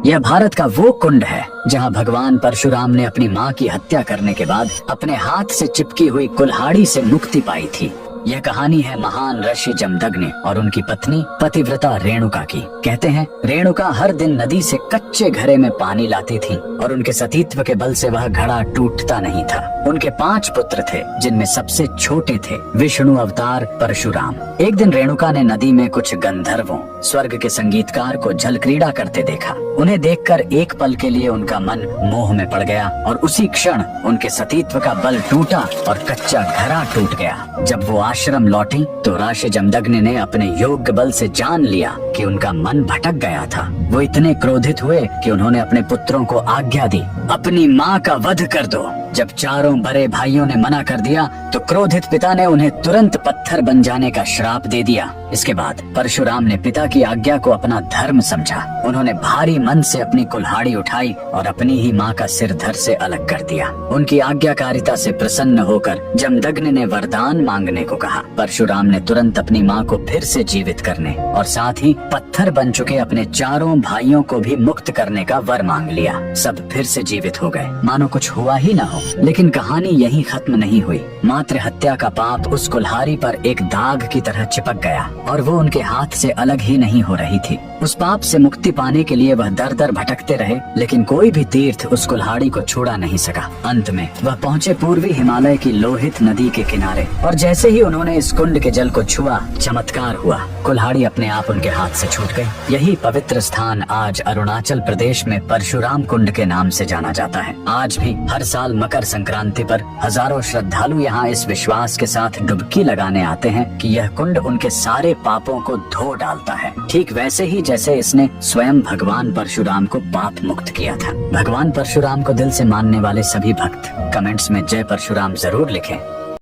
यह भारत का वो कुंड है जहाँ भगवान परशुराम ने अपनी माँ की हत्या करने के बाद अपने हाथ से चिपकी हुई कुल्हाड़ी से मुक्ति पाई थी। यह कहानी है महान ऋषि जमदग्नि और उनकी पत्नी पतिव्रता रेणुका की। कहते हैं रेणुका हर दिन नदी से कच्चे घड़े में पानी लाती थी और उनके सतीत्व के बल से वह घड़ा टूटता नहीं था। उनके 5 पुत्र थे जिनमें सबसे छोटे थे विष्णु अवतार परशुराम। एक दिन रेणुका ने नदी में कुछ गंधर्वों स्वर्ग के संगीतकार को जल क्रीड़ा करते देखा। उन्हें देखकर एक पल के लिए उनका मन मोह में पड़ गया और उसी क्षण उनके सतीत्व का बल टूटा और कच्चा घड़ा टूट गया। जब वो आश्रम लौटी तो ऋषि जमदग्नि ने अपने योग्य बल से जान लिया कि उनका मन भटक गया था। वो इतने क्रोधित हुए कि उन्होंने अपने पुत्रों को आज्ञा दी, अपनी माँ का वध कर दो। जब चारों बड़े भाइयों ने मना कर दिया तो क्रोधित पिता ने उन्हें तुरंत पत्थर बन जाने का श्राप दे दिया। इसके बाद परशुराम ने पिता की आज्ञा को अपना धर्म समझा। उन्होंने भारी मन से अपनी कुल्हाड़ी उठाई और अपनी ही माँ का सिर धड़ से अलग कर दिया। उनकी आज्ञाकारिता से प्रसन्न होकर जमदग्नि ने वरदान मांगने को कहा। परशुराम ने तुरंत अपनी माँ को फिर से जीवित करने और साथ ही पत्थर बन चुके अपने चारों भाइयों को भी मुक्त करने का वर मांग लिया। सब फिर से जीवित हो गए, मानो कुछ हुआ ही न हो। लेकिन कहानी यहीं खत्म नहीं हुई। मातृ हत्या का पाप उस कुल्हाड़ी पर एक दाग की तरह चिपक गया और वो उनके हाथ से अलग ही नहीं हो रही थी। उस पाप से मुक्ति पाने के लिए वह दर दर भटकते रहे, लेकिन कोई भी तीर्थ उस कुल्हाड़ी को छुड़ा नहीं सका। अंत में वह पहुँचे पूर्वी हिमालय की लोहित नदी के किनारे और जैसे ही उन्होंने इस कुंड के जल को छुआ, चमत्कार हुआ। कुल्हाड़ी अपने आप उनके हाथ से छूट गई। यही पवित्र स्थान आज अरुणाचल प्रदेश में परशुराम कुंड के नाम से जाना जाता है। आज भी हर साल मकर संक्रांति पर हजारों श्रद्धालु यहाँ इस विश्वास के साथ डुबकी लगाने आते हैं कि यह कुंड उनके सारे पापों को धो डालता है, ठीक वैसे ही जैसे इसने स्वयं भगवान परशुराम को पाप मुक्त किया था। भगवान परशुराम को दिल से मानने वाले सभी भक्त कमेंट्स में जय परशुराम जरूर लिखें।